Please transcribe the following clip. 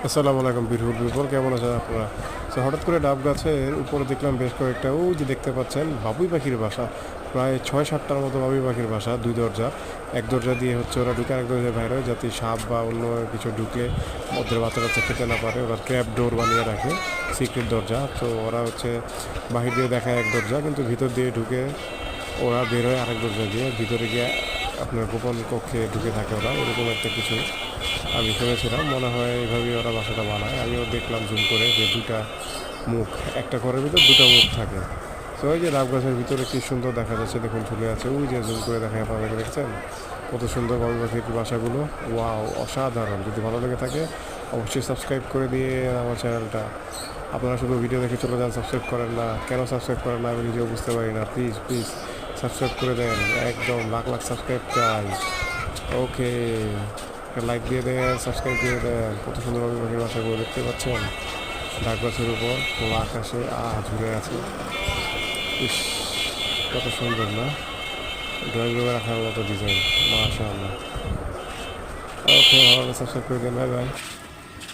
আসসালামু আলাইকুম বিরহুল বিপল, কেমন আছেন আপনারা? তো হঠাৎ করে ডাব গাছের উপরে দেখলাম বেশ কয়েকটা, ওই যে দেখতে পাচ্ছেন বাবুই পাখির বাসা। প্রায় 6-7টার মতো বাবুই পাখির বাসা, দুই দরজা। এক দরজা দিয়ে হচ্ছে ওরা ঢুকে, আরেক দরজায় বাইরে হয়, যাতে সাপ বা অন্য কিছু ঢুকলে ওদের বাচ্চা কাচ্চা খেতে না পারে। ওরা ট্র্যাপ ডোর বানিয়ে রাখে, সিক্রেট দরজা। তো ওরা হচ্ছে বাহির দিয়ে দেখায় এক দরজা, কিন্তু ভিতর দিয়ে ঢুকে ওরা বের হয় আরেক দরজা দিয়ে, ভিতরে গিয়ে আপনার গোপন কক্ষে ঢুকে থাকে ওরা, এরকম একটা কিছু আমি শুনেছিলাম। মনে হয় এইভাবেই ওরা বাসাটা বানায়। আমিও দেখলাম জুম করে যে দুটা মুখ, একটা ঘরের ভিতর দুটো মুখ থাকে। তো ওই যে ডাব গাছের ভিতরে কি সুন্দর দেখা যাচ্ছে, দেখুন ঝুলে আছে, ওই যে জুম করে দেখায় আপনাদেরকে, দেখছেন কত সুন্দর বাবুই পাখির বাসাগুলো। ওয়াও, অসাধারণ! যদি ভালো লেগে থাকে অবশ্যই সাবস্ক্রাইব করে দিয়ে আমার চ্যানেলটা। আপনারা শুধু ভিডিও দেখে চলে যান, সাবস্ক্রাইব করেন না কেন? সাবস্ক্রাইব করেন না আমি নিজেও বুঝতে পারি না। প্লিজ প্লিজ সাবস্ক্রাইব করে দেন, একদম লাখ লাখ সাবস্ক্রাইব চাই। ওকে, লাইক দিয়ে দেন, সাবস্ক্রাইব দিয়ে দেন। কত সুন্দর বাবুই পাখির বাসাগুলো দেখতে পাচ্ছেন, ডাক গাছের উপর খোলা আকাশে ঝুলে আছে। ইস, কত সুন্দর না? ড্রয়িং রুমে রাখার মতো ডিজাইন, মাশাআল্লাহ। ওকে, ভালো সাবস্ক্রাইব করে দেন, বাই বাই।